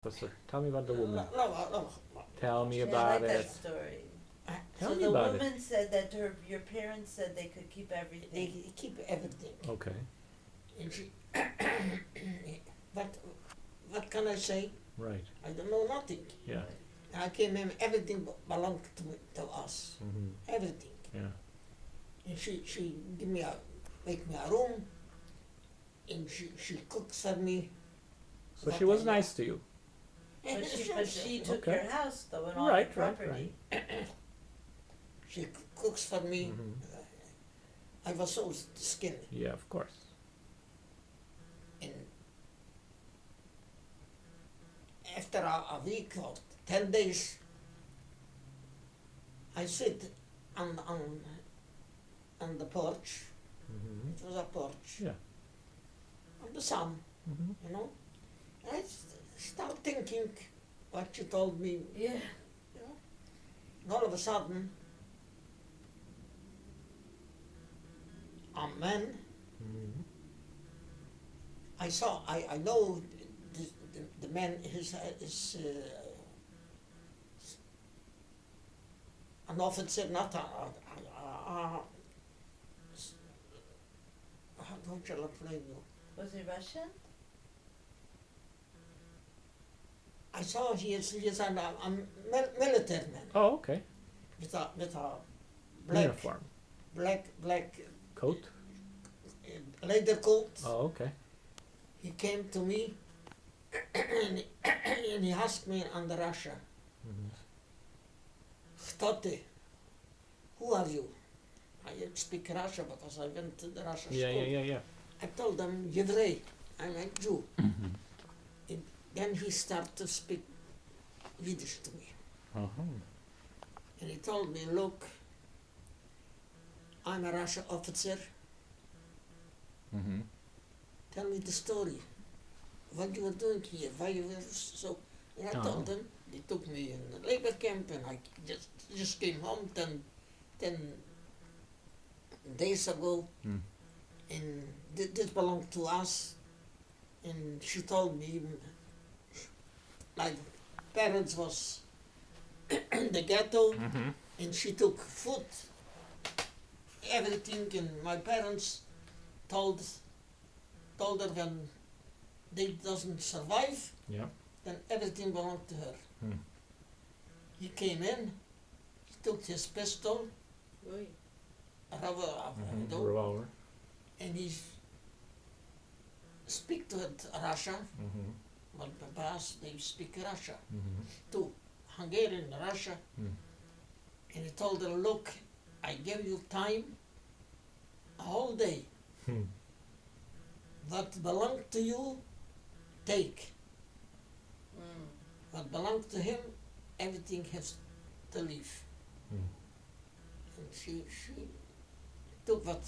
Officer, tell me about the woman. No. Tell me I about like it. that story. Tell So me the about woman it. said that your parents said they could keep They everything. keep everything. Okay. And she, what can I say? Right. I don't know nothing. Yeah. I came in, everything belonged to us. Mm-hmm. Everything. Yeah. And she make me a room, and she cooks for me. So she was nice to you. But she took Okay. your house though and all Right, your right, property. She cooks for me. Mm-hmm. I was so skinny. Yeah, of course. And after a week or 10 days, I sit on the porch. Mm-hmm. It was a porch. Yeah. On the sun, Mm-hmm. you know. And I start thinking what you told me, Yeah. you know. And all of a sudden, a man, Mm-hmm. I know the man is an officer, not how shall I explain you? Was he Russian? I saw he is a military man Oh, okay. with a black Uniform. black Coat. leather coat. Oh, okay. He came to me and he asked me on the Russia, Mm-hmm. "Kto ty? Who are you?" I didn't speak Russia because I went to the Russia school. Yeah. I told them, "Yevrei, I'm a Jew." Mm-hmm. And then he started to speak Yiddish to me. Uh-huh. And he told me, "Look, I'm a Russian officer. Mm-hmm. Tell me the story. What you were doing here? Why you were so..." And I told them. They took me in the labor camp, and I just came home 10 days ago. Mm. And this belonged to us. And she told me, like, parents was in the ghetto, Mm-hmm. and she took food, everything, and my parents told her when they doesn't survive, Yeah. then everything belonged to her. Mm. He came in, he took his pistol, Oy. a revolver, Revolver. and he speak to it Russia. Mm-hmm. Well, Babas, they speak Russia Mm-hmm. too, Hungarian, Russia. Mm. And he told her, "Look, I give you time, a whole day. Hmm. What belongs to you, take. Mm. What belongs to him, everything has to leave." Mm. And she took what,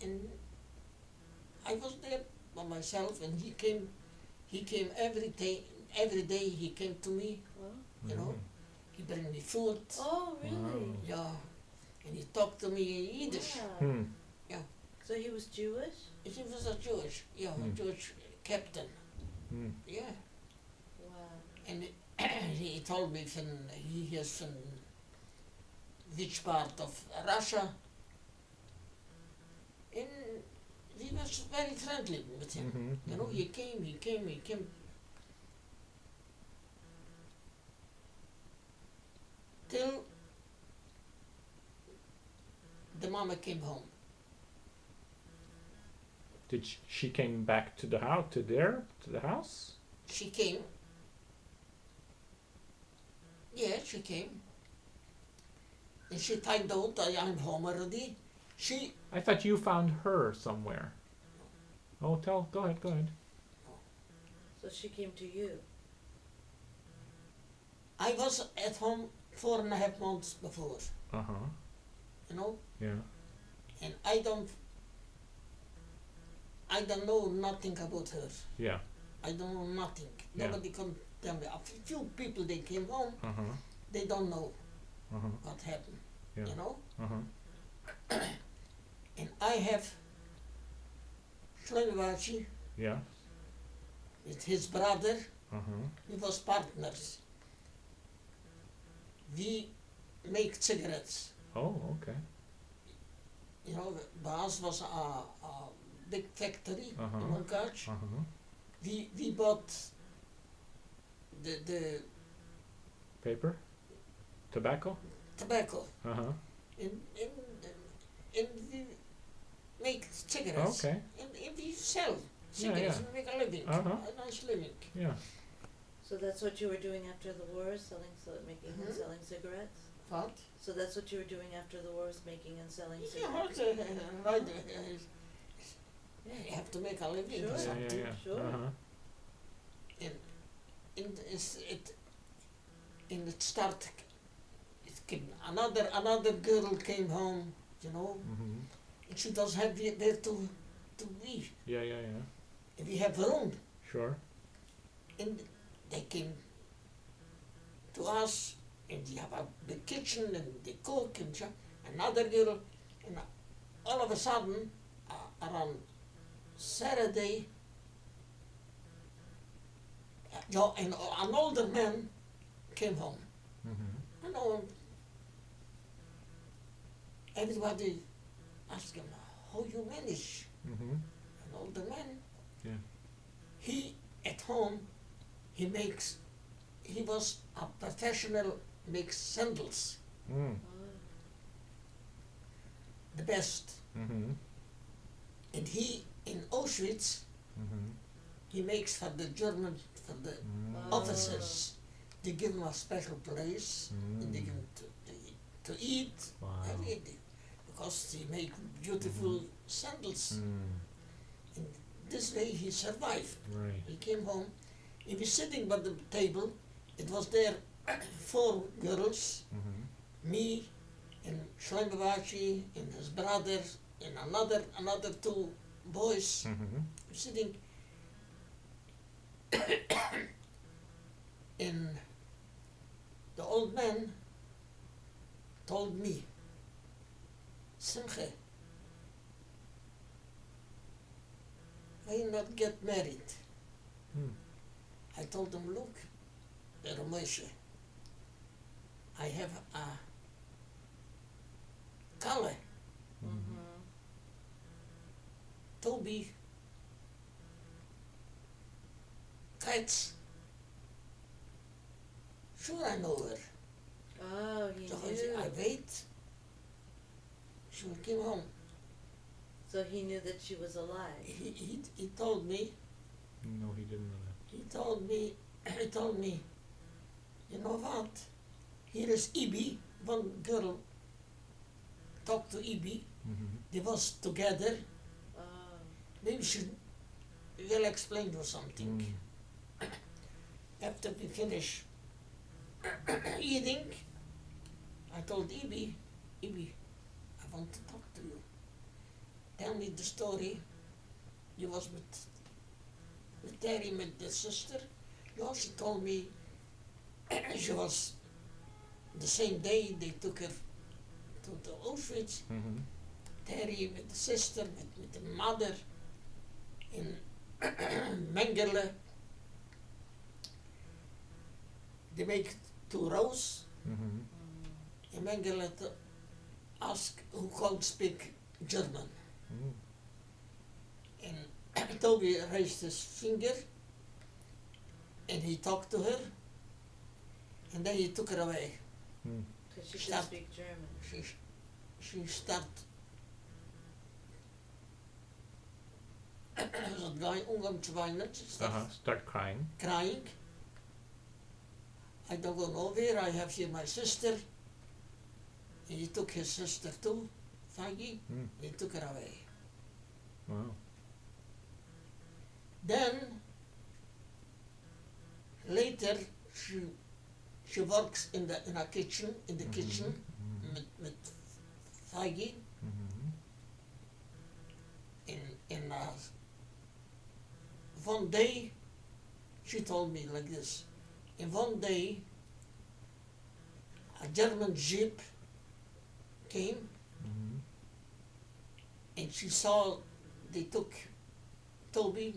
and I was there by myself, and he came every day he came to me, Well, you know, he bring me food, oh, really? Wow. yeah, and he talked to me in Yiddish. Yeah. Hmm. So he was Jewish? He was a Jewish, a Jewish captain, Hmm. yeah. Wow. And he told me he is from which part of Russia, and he was very friendly with him. Mm-hmm. You know, he came. Till the mama came home. Did she came back to the house? To the house? She came. Yeah, she came. And she tied out, I'm home already. I thought you found her somewhere. Oh, go ahead. So she came to you? I was at home 4.5 months before, Uh-huh. you know, Yeah. and I don't know nothing about her. Yeah. I don't know nothing. Yeah. Nobody can tell me. A few people, they came home, Uh-huh. they don't know Uh-huh. what happened, Yeah. you know. Uh-huh. And I have Shlomo Yeah. with his brother, Uh-huh. was partners. We make cigarettes. Oh, okay. You know, Baas was a big factory Uh-huh. in Monkaach. Uh-huh. We bought the Paper? Tobacco? tobacco Uh-huh. and we make cigarettes. Okay. And we sell Yeah, cigarettes yeah. and make a living, Uh-huh. a nice living. Yeah. So that's what you were doing after the war, making and Mhm. selling cigarettes? What? So that's what you were doing after the war, was making and selling Yeah, cigarettes? right. You have to make a living Sure. or Yeah, something. yeah, yeah. Sure. Uh-huh. And it started. It came, another girl came home, you know, Mm-hmm. and she doesn't have where to be. Yeah, yeah, yeah. And we have room, Sure. and they came to us, and we have a big kitchen, and they cook, and another girl, and all of a sudden, around Saturday, and an older man came home. Mm-hmm. I know everybody asked him how you manage Mm-hmm. an older man. Yeah. He at home he was a professional, makes sandals, Mm. Oh. the best. Mm-hmm. And he in Auschwitz Mm-hmm. he makes for the German, for the Mm. officers. They give him a special place and they give him to eat Wow. everything because they make beautiful sandals. Mm. And this way he survived. Right. He came home. He was sitting by the table. It was there 4 girls, Mm-hmm. me and Shlomo and his brother and another 2 boys Mm-hmm. sitting. And the old man told me, Simcha, why not get married? Mm. I told him, look, Ramesha, I have a color, Mm-hmm. Toby, Kites. Sure, I know her. Oh, he So knew. I wait. She came home. So he knew that she was alive. He told me, No, he didn't know that. he told me, you know what? Here is Ibi, one girl talked to Ibi, Mm-hmm. they was together, Oh. maybe she will explain you something. Mm. After we finish eating, I told Ibi, I want to talk to you. Tell me the story. You was with Terry, with the sister. You also told me she was the same day they took her to the Auschwitz. Mm-hmm. Terry with the sister, with the mother in Mengele. They make 2 rows. Mm-hmm. In Mengele to ask who can speak German. Mm. And Toby raised his finger and he talked to her and then he took her away. Mm. Because she Stop. could speak German. She started dat guy umgang zu weinen, she started Uh-huh. Start crying. crying. I don't go nowhere, I have here my sister. And he took his sister too, Faggy, Mm. he took her away. Wow. Then, later, she works in a kitchen, kitchen, Mm-hmm. with Faggy, Mm-hmm. in one day, she told me like this, in one day, a German jeep came Mm-hmm. and she saw they took Toby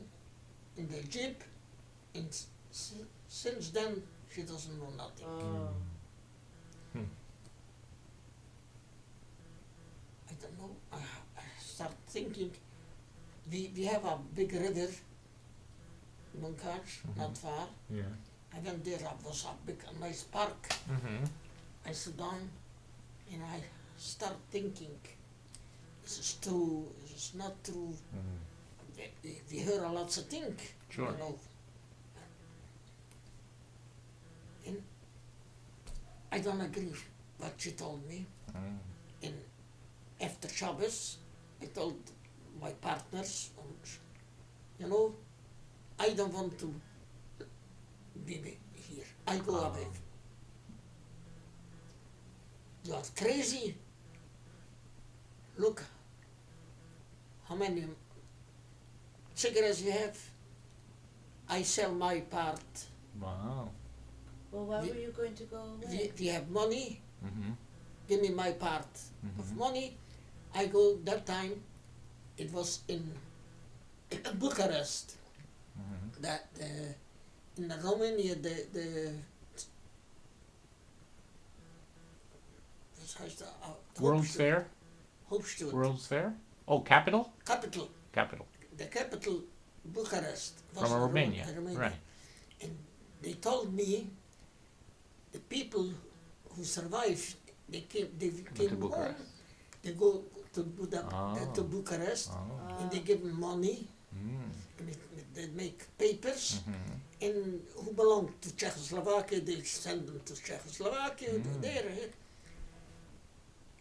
in the jeep and Since then, she doesn't know nothing. Oh. I don't know. I start thinking. We have a big river, Munkach, not far. Yeah. I went there. It was a nice park. Mm-hmm. I sit down and I start thinking. Is this true? Is this not true? We hear a lot of things. Sure. You know. And I don't agree what she told me. And after Shabbos, I told my partners, you know, I don't want to be here. I go away. You are crazy. Look how many cigarettes you have. I sell my part. Wow. Well, why We- were you going to go away? We have money. Mm-hmm. Give me my part of money. I go that time. It was in Bucharest. That in Romania the wat heißt dat? World's Fair? Hoofdstad. World's Fair? Oh, capital? Capital. Capital. The capital Bucharest was From in Romania. Romania. Right. And they told me the people who survived, they came home. Bucharest. They go to to Oh. Bucharest, Oh. and they give them money, Mm. and they make papers. Mm-hmm. And who belong to Czechoslovakia, they send them to Czechoslovakia, there.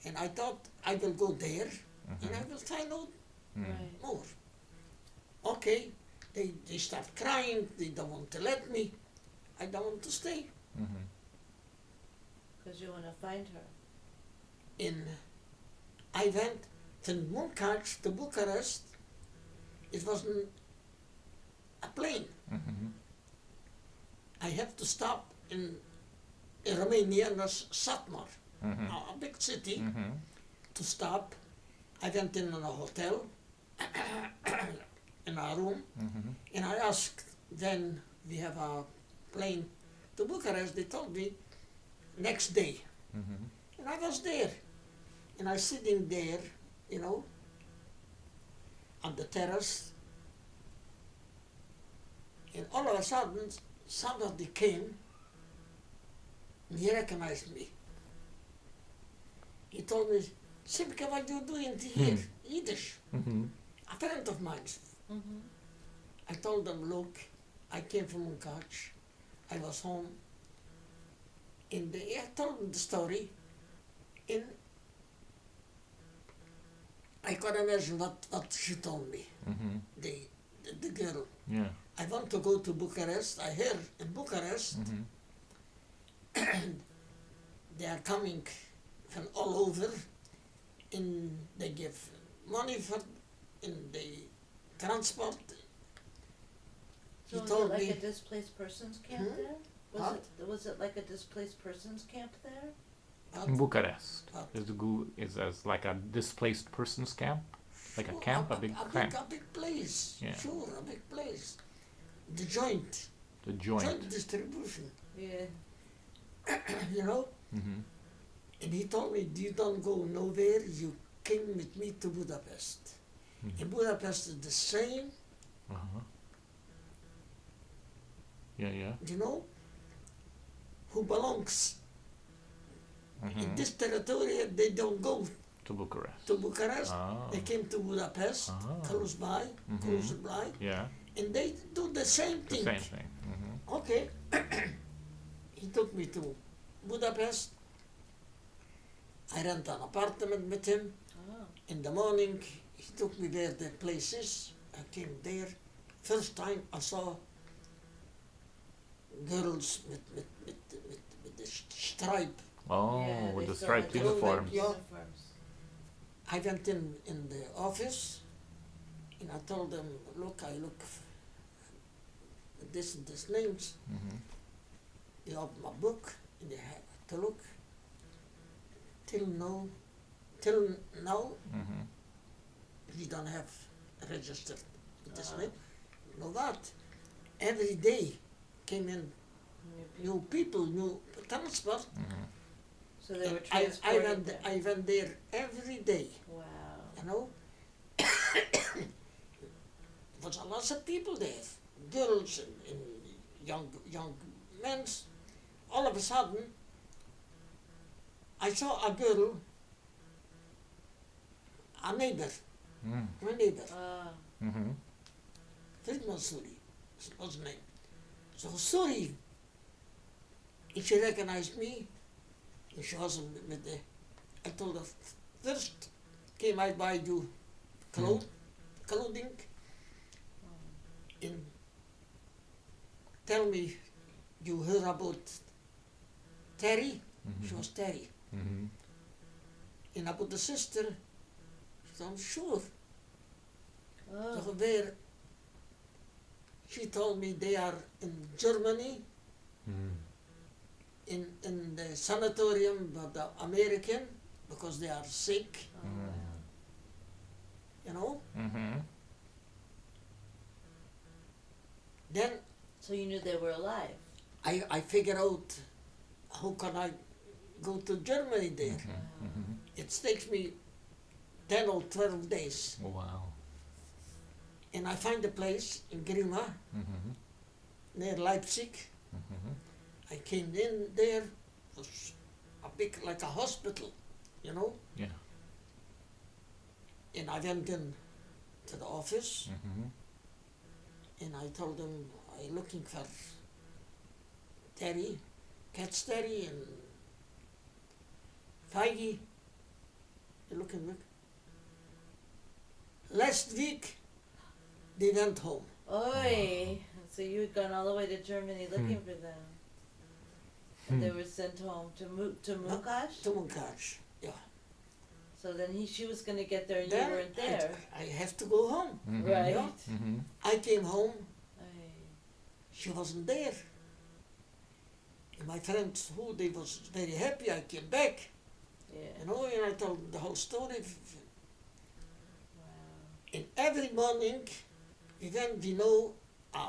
And I thought I will go there, and I will find out Right. more. Okay, they start crying, they don't want to let me, I don't want to stay. Mm-hmm. Because you want to find her. And I went from Munkac to Bucharest. It wasn't a plane. Mm-hmm. I have to stop in Romania, and that's Satmar, Mm-hmm. a big city, Mm-hmm. to stop. I went in a hotel, in a room, Mm-hmm. and I asked, then we have a plane to Bucharest. They told me next day. Mm-hmm. And I was there. And I sitting there, you know, on the terrace. And all of a sudden, somebody came and he recognized me. He told me, Simcha, what you doing here? Yiddish. Mm-hmm. A friend of mine. Mm-hmm. I told them, look, I came from Munkac. I was home. And I told them the story. And I could imagine what she told me, Mm-hmm. the girl. Yeah. I want to go to Bucharest. I heard in Bucharest Mm-hmm. they are coming from all over, and they give money for, and they transport. So He was told it like me, a displaced persons camp Hmm? there? What? Was it like a displaced persons camp there? In Bucharest. What? Is as like a displaced persons camp? Like a Sure, camp? A big camp? a big place. Yeah. Sure, a big place. The joint The joint. distribution, Yeah. you know. Mm-hmm. And he told me, you don't go nowhere, you came with me to Budapest. Mhm. In Budapest is the same, Uh-huh. Yeah, yeah. you know, who belongs in Mm-hmm. this territory, they don't go To Bucharest. to Bucharest, Oh. they came to Budapest, Oh. close by, Mhm. close by, Yeah. and they do the same The thing. same thing. Mm-hmm. Okay, he took me to Budapest, I rent an apartment with him. Oh. In the morning, he took me where the place is. I came there. First time I saw girls with the stripe. Oh, Yeah, with they the still striped had uniforms. Yeah. uniforms. I went in the office and I told them, look, I look this and this names. Mm-hmm. They opened my book and they had to look. Till now, Mm-hmm. we don't have registered with this name. You know what? Every day came in new people, new transport. So they were And I transported went there. I went there every day, Wow. you know. There was a lot of people there, girls and young men. All of a sudden, I saw a girl, a neighbor, my neighbor, Ah. Friedman Suri was the name. So Suri, and she recognized me, and she wasn't with the, I told her, first came I buy you clothing, and tell me you heard about Terry, she was Terry, and about the sister, she said, sure. Oh. So where, she told me they are in Germany, in the sanatorium with the American, because they are sick, Oh, wow. you know. Then So you knew they were alive. I figure out how can I go to Germany there. It takes me 10 or 12 days. Wow. And I find a place in Grima, near Leipzig. I came in there, it was a big, like a hospital, you know. Yeah. And I went in to the office, and I told them I'm looking for Terry, Cat Terry, and Feige. You're looking look. Last week, they went home. Oi! So you had gone all the way to Germany looking for them. And they were sent home to Munkash? To Munkash, yeah. So then she was going to get there and Then you weren't there. I have to go home. Right. Yeah. I came home, Aye. she wasn't there. And my friends, who they was very happy I came back. Yeah. You know, and I told them the whole story. Wow. And every morning, we know a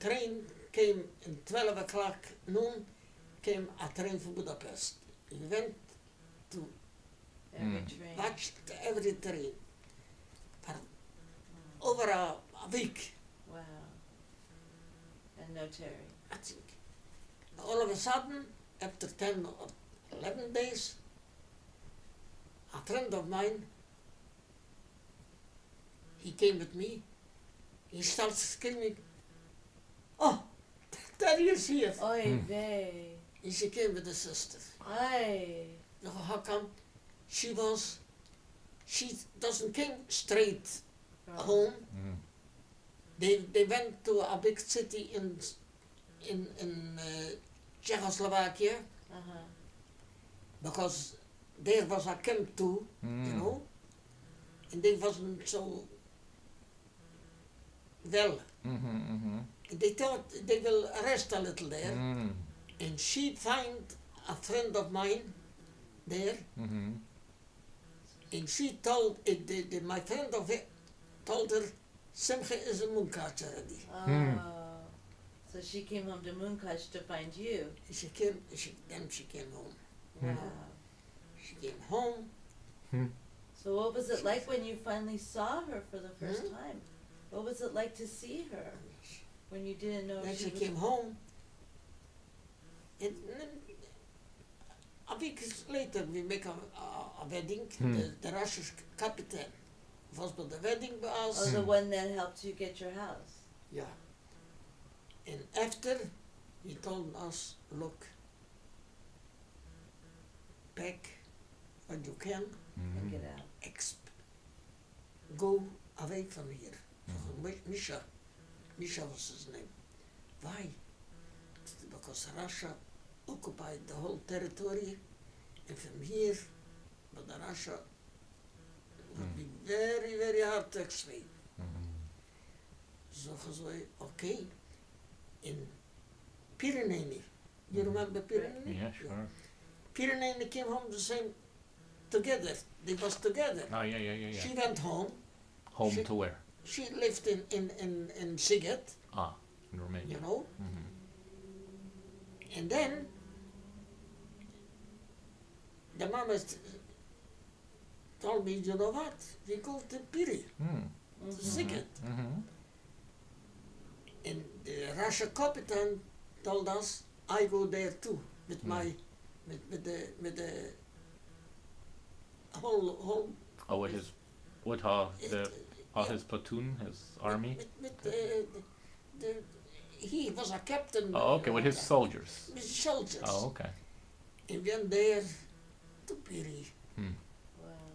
train came in 12 o'clock noon, came a train from Budapest. We went to Every train. watch every train for over a week, Wow. And no Terry. I think. All of a sudden, after 10 or 11 days, a friend of mine, he came with me, he starts screaming, oh, Terry is here. Oi vey. And she came with the sister. Aye. Now, how come? She doesn't came straight home. They went to a big city in Czechoslovakia, Uh-huh. because there was a camp too, you know, and they wasn't so well. And they thought they will rest a little there, and she find a friend of mine there, and she told my friend of it told her Simcha is in Munkac already. Oh. So she came home to Munkash to find you. And she came home. Wow. She came home. So what was it like when you finally saw her for the first time? What was it like to see her when you didn't know Then she was... came home. And then a week later we make a wedding. The Russian captain was by the wedding with us. Oh, the one that helped you get your house. Yeah. And after, he told us, look, pack what you can, And get out. go away from here. Misha was his name. Why? Because Russia occupied the whole territory, and from here, but the Russia would be very, very hard to explain. So I okay. In Pyrenees, you remember Pyrenees? Yeah, sure. Pyrenees came home the same, together. They was together. Oh, yeah. She went home. Home she- to where? She lived in Siget, In Romania. you know. And then the mama told me, you know what? We go to Piri to Siget. Mm-hmm. And the Russia captain told us, I go there too with my with the whole Oh, with all yeah, his platoon, his army. the he was a captain. Oh, okay, with his soldiers. With soldiers. Oh, okay. And went there to Piri. Hmm. Wow.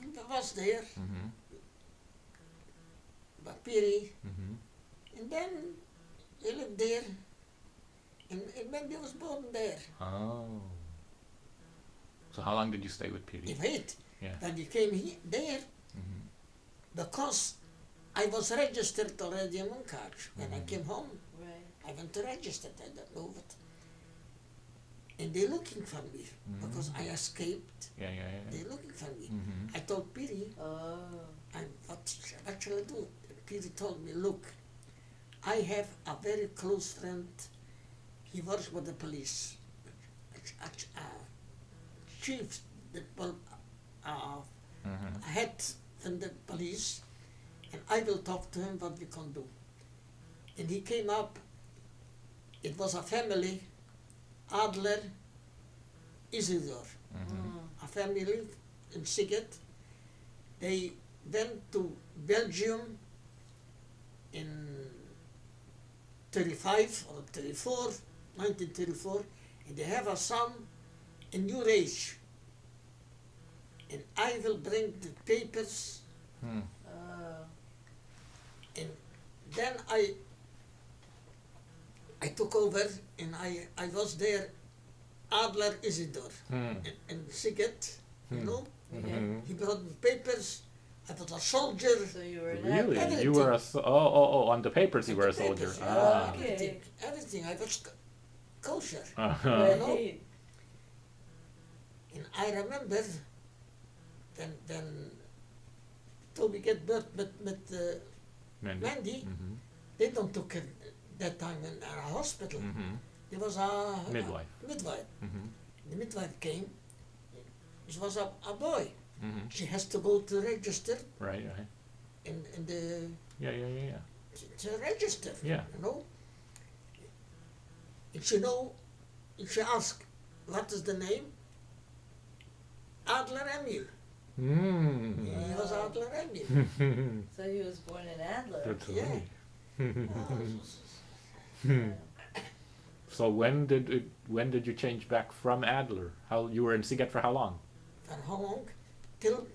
And I was there, Mm-hmm. but Piri. Mm-hmm. And then he lived there. And Mandy was born there. Oh. So how long did you stay with He Piri? wait. Yeah. Then he came there Mm-hmm. because I was registered already in Munkach. When I came home, Right. I went to register. I don't know what. And they're looking for me because I escaped. Yeah. They're looking for me. Mm-hmm. I told Piri, Oh. what shall I do? Piri told me, look, I have a very close friend. He works with the police. Chief, the Mm-hmm. head from the police, and I will talk to him what we can do. And he came up. It was a family, Adler, Isidor, a family in Siget. They went to Belgium in 35 or 34, 1934, and they have a son in your age. And I will bring the papers, Hmm. and then I took over, and I was there, Adler Isidor, Hmm. in Siget, you know. Mm-hmm. He brought me papers. I was a soldier. So you were an Really? actor. You were oh, on the papers you On were a the soldier. papers, Ah. Okay. Everything. I was kosher. Uh-huh. Right. And I remember then Toby get birth with Mandy. Mm-hmm. They don't took her that time in a hospital. Mm-hmm. There was a Midwife. midwife. Mm-hmm. The midwife came. She was a boy. Mm-hmm. She has to go to register Right. in the Yeah. to register. Yeah. You know. And she asked, what is the name? Adler Emil. Mm. He was Adler Emil. So he was born in Adler. That's Yeah. right. So when did you change back from Adler? How you were in Siget for how long? For how long? Till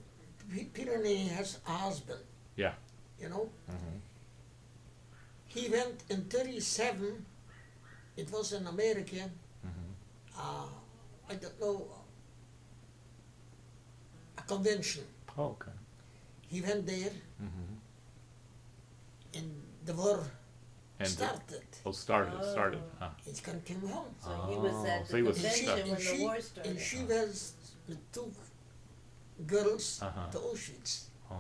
Pyrenees has a husband. Yeah. You know. Mm-hmm. He went in 37. It was an American. Mm-hmm. I don't know. A convention. Oh, okay. He went there, Mm-hmm. and the war And started. started. Ah. He came home. So he was at So the he was convention stuck. when the war started. And she was with two girls Uh-huh. to Auschwitz. Oh.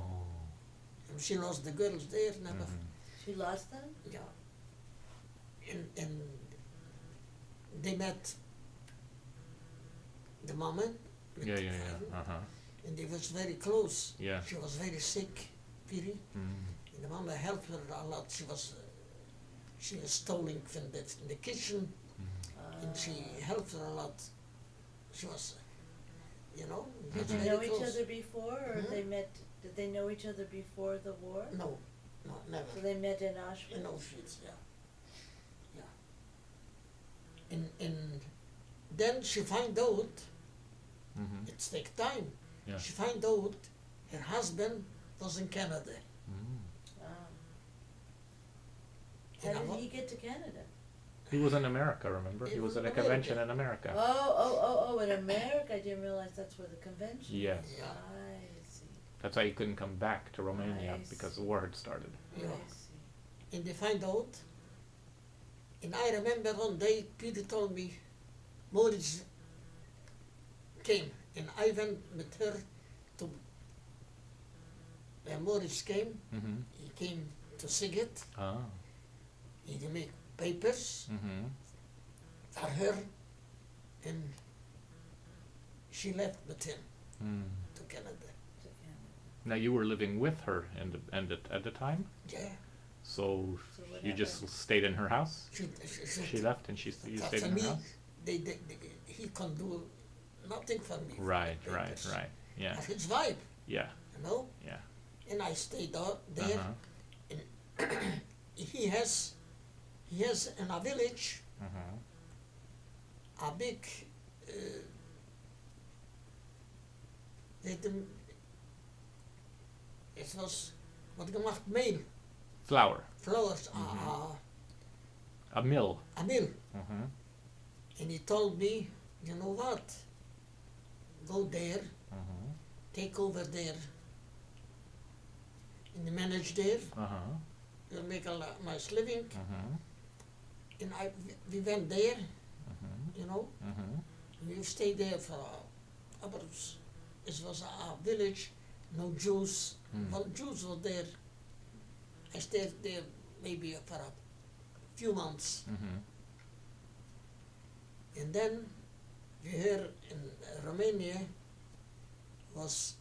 And she lost the girls there, never. Mhm. She lost them? Yeah. And they met the mama. with Yeah. the father, Uh-huh. And they was very close. Yeah. She was very sick, Piri. Mm. And the mama helped her a lot. She was stealing from the kitchen, and she helped her a lot. She was, Did very they know each close. other before, or Hmm? did they know each other before the war? No, never. So they met in Auschwitz? In Auschwitz, yeah. And then she find out, Mm-hmm. it takes time, Yeah. she find out her husband was in Canada. Mm. Ah. And How I did wa- he get to Canada? He was in America, remember? He He was was at a in convention America. in America. Oh, in America. I didn't realize that's where the convention Yes. Yeah. I see. That's why he couldn't come back to Romania Nice. because the war had started. Yeah. I see. And they find out. And I remember one day Peter told me, Moritz came, and I went with her to. When Moritz came, Mm-hmm. he came to Siget. Ah. He make papers Mm-hmm. for her, and she left with him to Canada. Now you were living with her at the time, Yeah, so So what you just happened? stayed in her house. She left, and you for stayed in me, her house. he can do nothing for me. Right, for right, papers. right. Yeah, That's his vibe, yeah, you know. yeah. And I stayed out there. Uh-huh. He has in a village Uh-huh. a big. Het was wat gemaakt meel, Flour, flowers, a mill. a mill. Uh-huh. And he told me, you know what? Go there, Uh-huh. take over there, and manage there. Uh-huh. You'll make a nice living. Uh-huh. And we went there, Uh-huh. you know. Uh-huh. We stayed there for about, it was a village, no Jews. Well, Jews were there. I stayed there maybe for a few months. Uh-huh. And then we heard in Romania was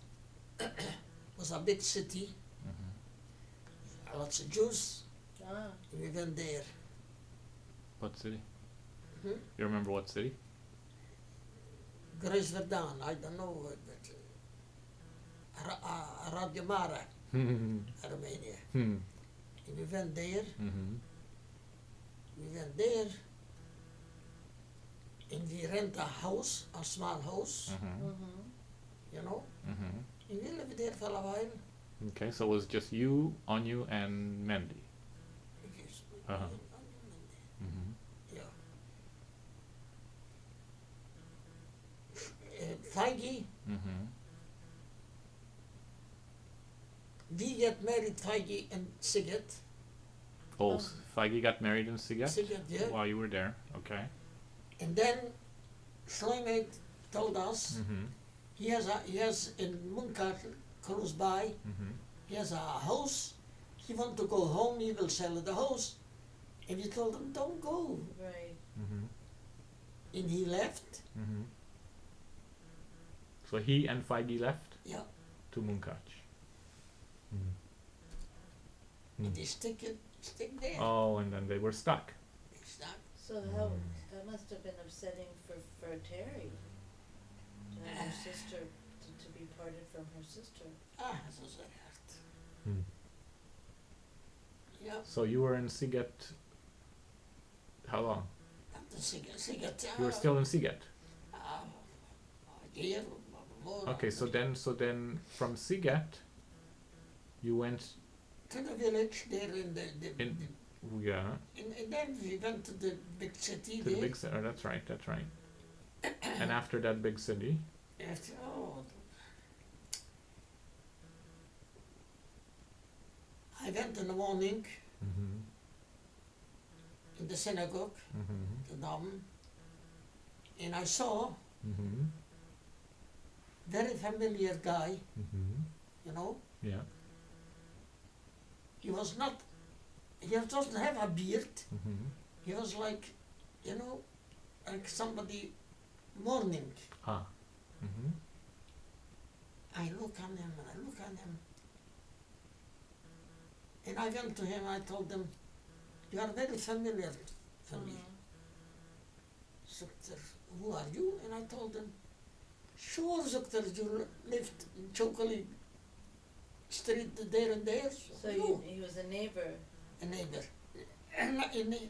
a big city, lots of Jews. Ah, We went there. What city? Hmm? You remember what city? Grijsverdan, I don't know, but Radjamara, Romania. And we went there. We went there, and we rent a house, a small house, you know. And we lived there for a while. Okay, so it was just you, Onyu, and Mendy. Yes. Uh-huh. Yeah. Feige, we get married, Feige and Sigurd. Oh, Feige got married in Siget Sigurd, yeah. while you were there. Okay. And then Schleimed told us he has in Munkarten, close by, he has a house. He want to go home, he will sell the house. And we told him, don't go. right. And he left. So he and Feige left Yeah. to Munkach. And they stick there. Oh, and then they were stuck. They stuck. So how that must have been upsetting for Terry to have her sister to be parted from her sister. Ah, dat was echt. Yeah. So you were in Siget. How long? Dat is Sigurd. You were still in Siget. A year, more. Okay, so then from Siget, you went To the village there in the yeah and then we went to the big city to there. the big city. Oh, that's right. And after that big city, After, I went in the morning in the synagogue, the Dam, and I saw very familiar guy, you know. yeah. He was not, he doesn't have a beard. He was like, you know, like somebody mourning. Ah. I look on him and I look on him. And I went to him, I told him, you are very familiar for me. Zegt er, who are you? And I told him, sure, zegt er, you lived in Chokali street there and there. So he was a neighbor. A neighbor. And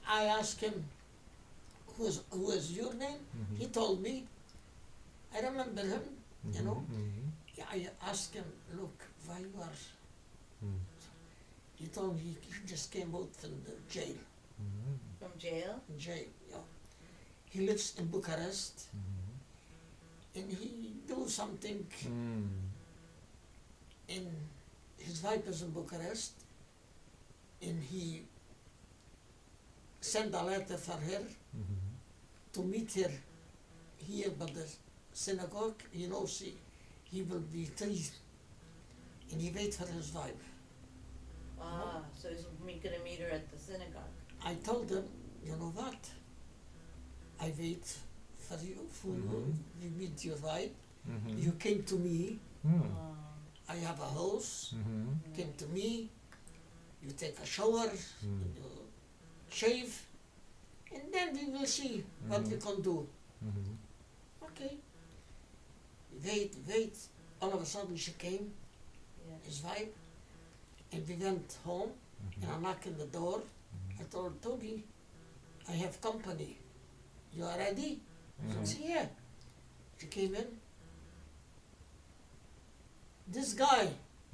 I asked him, who is your name? He told me. I remember him, you know. I asked him, look, why you are... He told me he just came out from the jail. From jail? Jail, yeah. He lives in Bucharest. And he do something in... His wife is in Bucharest. And he sent a letter for her to meet her here by the synagogue. He knows he will be 3. And he wait for his wife. Ah, so he's gonna meet her at the synagogue. I told him, you know what? I wait for you, for Mhm. you meet your wife. Mhm. You came to me. Mm. I have a house. Mhm. Came to me. You take a shower. Mm. You shave, and then we will see what we Mhm. can do. Mhm. Okay. Wait. All of a sudden she came, Yeah. his wife, and we went home. And I knocked on the door. I told Toby, I have company. You are ready? Mhm. She said, yeah. She came in. This guy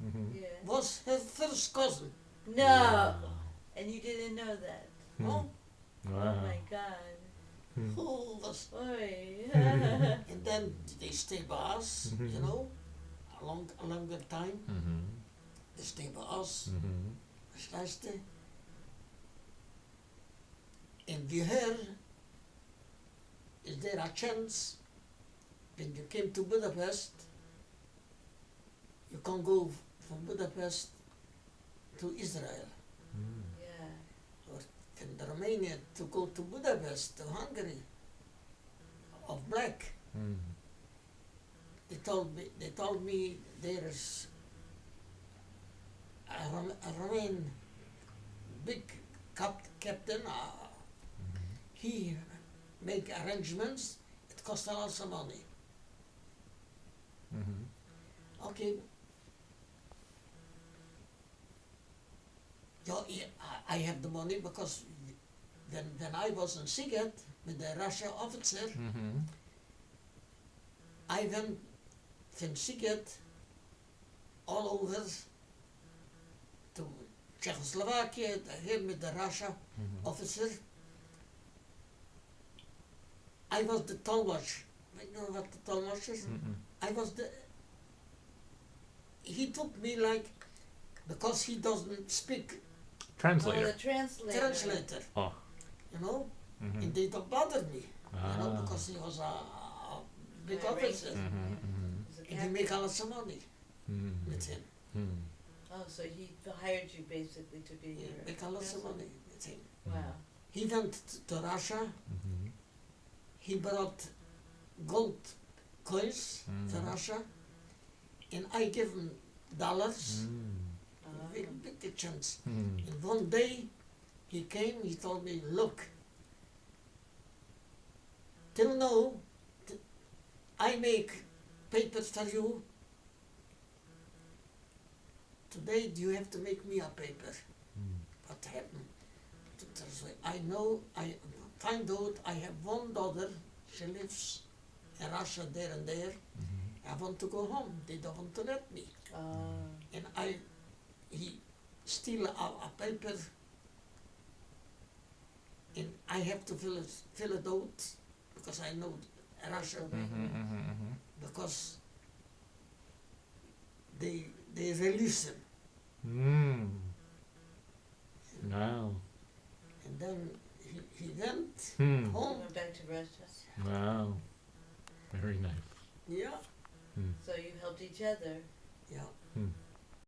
Mhm. Yeah. was her first cousin. No. Wow. And you didn't know that. No? Oh Wow. my God. Mm. Who was? Oy. And then they stay by us, you Mhm. know, a longer time. Mhm. They stay by us. Mhm. Das leiste. And we heard, is there a chance when you came to Budapest, you can go from Budapest to Israel, Mm. Yeah. or from Romania to go to Budapest, to Hungary, of black. Mm. They told me there's a Romanian big captain, he make arrangements, it cost a lot of money. Mhm. Okay. Yeah, I have the money because when I was in Siget with the Russian officer, Mhm. I went from Siget all over to Czechoslovakia, here with the Russian Mhm. officer. I was the tolmash. You know what the tolmash is? Mm-mm. I was the. He took me like, because he doesn't speak Oh, Translator. the translator. translator, Oh. you know, Mhm. and they don't bother me, you know, Ah. because he was a big High officer, ranking. Mhm. Mhm. He's a and he captain. make a lot of money Mm. with him. Mm. Oh, so he hired you basically to be He your make a lot of translator. money with him. Wow. He went to Russia. Mhm. He brought gold coins to Mm. Russia, and I give him dollars. Mm. Big chance. Mm. And one day he came, he told me, look, till now, I make papers for you. Today you have to make me a paper. Mm. What happened? I know, I find out I have one daughter, she lives in Russia there and there. Mhm. I want to go home, they don't want to let me. And he steal a paper, and I have to fill it out because I know Russia, Mhm. Mhm. Mhm. because they release him, Mm. Wow. and then he went Hmm. You home. went back to Russia. Wow. Very nice. Yeah, Hmm. So you helped each other. yeah. Hmm.